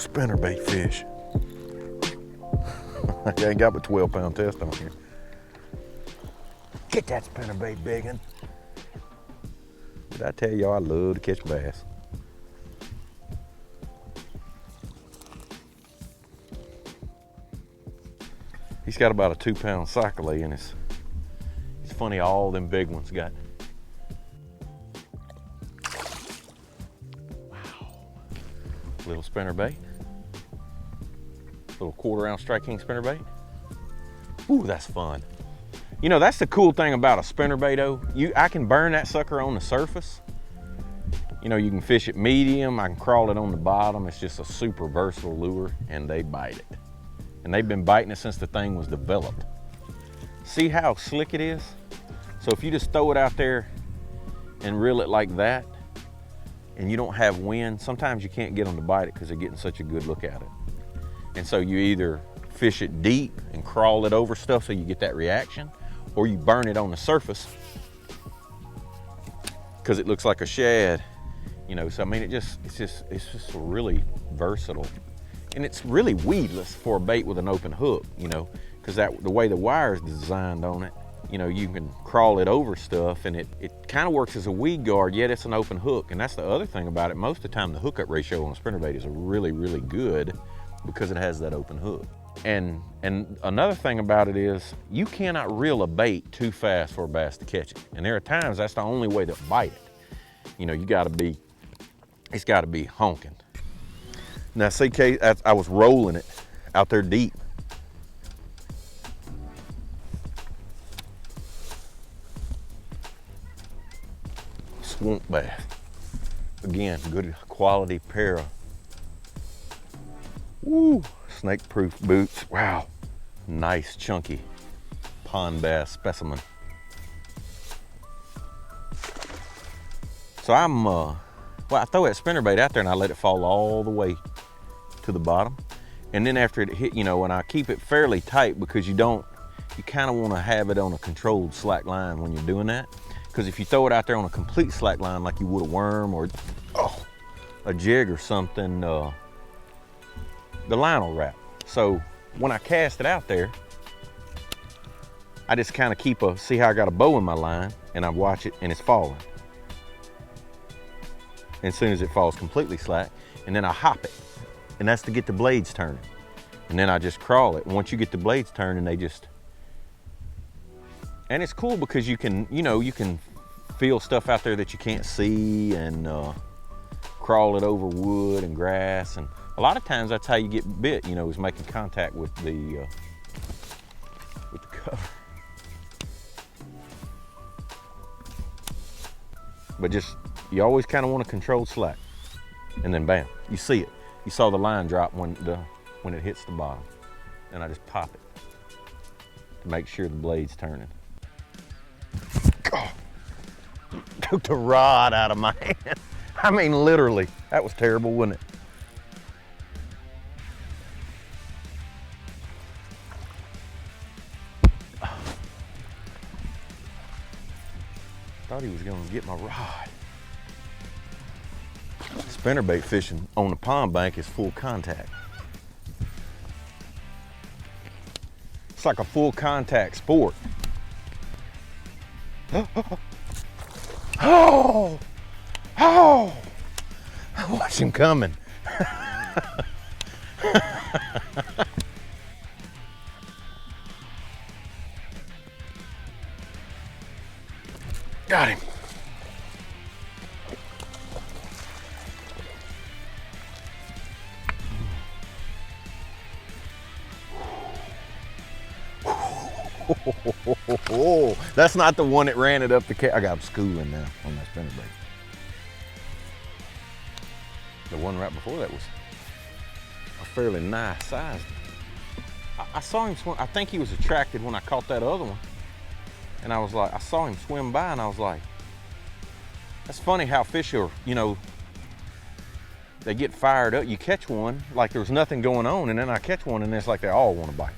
spinnerbait fish. I ain't got but 12-pound test on here. Get that spinnerbait, biggin'. Did I tell y'all I love to catch bass? He's got about a 2-pound cyclade in his. It's funny, all them big ones got. Wow. Little spinnerbait. Little 1/4 ounce Strike King spinnerbait. Ooh, that's fun. You know, that's the cool thing about a spinnerbait though. I can burn that sucker on the surface. You know, you can fish it medium, I can crawl it on the bottom. It's just a super versatile lure, and they bite it. And they've been biting it since the thing was developed. See how slick it is? So if you just throw it out there and reel it like that, and you don't have wind, sometimes you can't get them to bite it because they're getting such a good look at it. And so you either fish it deep and crawl it over stuff so you get that reaction, or you burn it on the surface because it looks like a shad. You know, so I mean, it's just really versatile. And it's really weedless for a bait with an open hook, you know, because the way the wire is designed on it, you know, you can crawl it over stuff, and it kind of works as a weed guard, yet it's an open hook. And that's the other thing about it. Most of the time, the hookup ratio on a spinnerbait is really, really good because it has that open hook. And another thing about it is you cannot reel a bait too fast for a bass to catch it. And there are times that's the only way to bite it. You know, it's got to be honking. Now, CK, I was rolling it out there deep. Swamp bass. Again, good quality pair of snake-proof boots. Wow, nice chunky pond bass specimen. So well, I throw that spinnerbait out there and I let it fall all the way to the bottom. And then after it hit, you know, and I keep it fairly tight because you kind of want to have it on a controlled slack line when you're doing that. Because if you throw it out there on a complete slack line like you would a worm or a jig or something, the line will wrap. So when I cast it out there, I just kind of see how I got a bow in my line, and I watch it and it's falling. And as soon as it falls completely slack, and then I hop it. And that's to get the blades turning. And then I just crawl it. And once you get the blades turning, and it's cool because you can feel stuff out there that you can't see, and crawl it over wood and grass. And a lot of times that's how you get bit, you know, is making contact with the cover. But you always kind of want to control slack. And then bam, you see it. You saw the line drop when it hits the bottom. And I just pop it to make sure the blade's turning. Oh, took the rod out of my hand. I mean, literally, that was terrible, wasn't it? Thought he was gonna get my rod. Spinnerbait fishing on the pond bank is full contact. It's like a full contact sport. Oh! Watch him coming. Got him. Oh, that's not the one that ran it up the I got him schooling now on that spinnerbait. The one right before that was a fairly nice size. I saw him swim. I think he was attracted when I caught that other one. And I was like, I saw him swim by and I was like, that's funny how fish are, you know, they get fired up. You catch one like there's nothing going on, and then I catch one and it's like they all want to bite.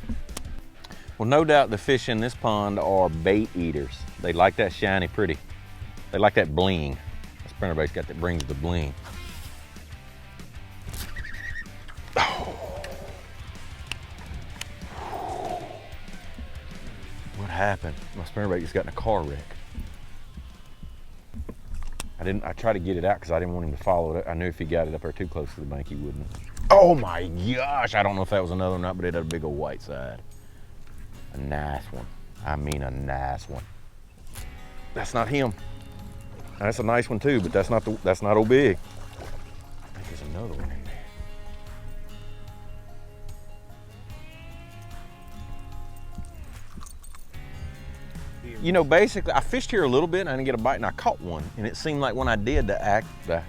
Well, no doubt the fish in this pond are bait eaters. They like that shiny pretty. They like that bling. The spinnerbait's got that brings the bling. happened. My spinnerbait just got in a car wreck. I tried to get it out because I didn't want him to follow it. I knew if he got it up there too close to the bank, he wouldn't. Oh my gosh, I don't know if that was another or not, but it had a big old white side. A nice one. I mean a nice one. That's not him. That's a nice one too, but that's not old big. I think there's another one in there. You know, basically, I fished here a little bit and I didn't get a bite, and I caught one. And it seemed like when I did, the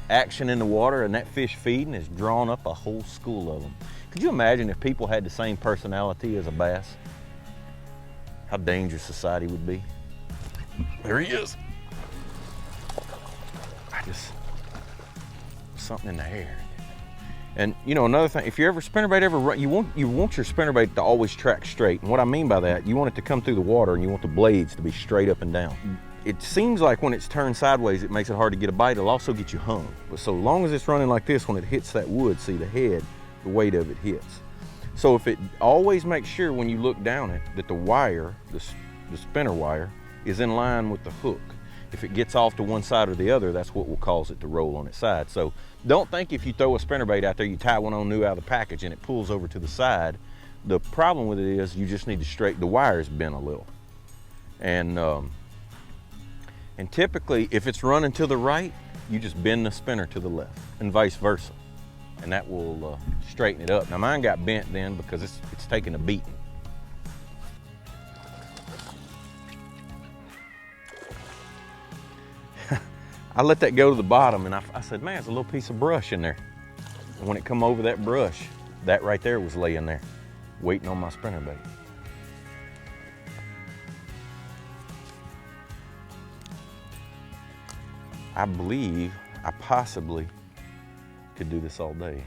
action in the water and that fish feeding has drawn up a whole school of them. Could you imagine if people had the same personality as a bass? How dangerous society would be. There he is. Something in the air. And you know, another thing, if you ever spinnerbait ever run, you want your spinnerbait to always track straight. And what I mean by that, you want it to come through the water and you want the blades to be straight up and down. It seems like when it's turned sideways, it makes it hard to get a bite. It'll also get you hung. But so long as it's running like this, when it hits that wood, see the head, the weight of it hits. So if it always makes sure when you look down it that the wire, the spinner wire, is in line with the hook. If it gets off to one side or the other, that's what will cause it to roll on its side. So don't think if you throw a spinnerbait out there, you tie one on new out of the package and it pulls over to the side. The problem with it is you just need to straighten, the wire's bent a little. And typically, if it's running to the right, you just bend the spinner to the left and vice versa. And that will straighten it up. Now mine got bent then because it's taking a beating. I let that go to the bottom and I said, man, there's a little piece of brush in there. And when it come over that brush, that right there was laying there, waiting on my spinnerbait. I believe I possibly could do this all day.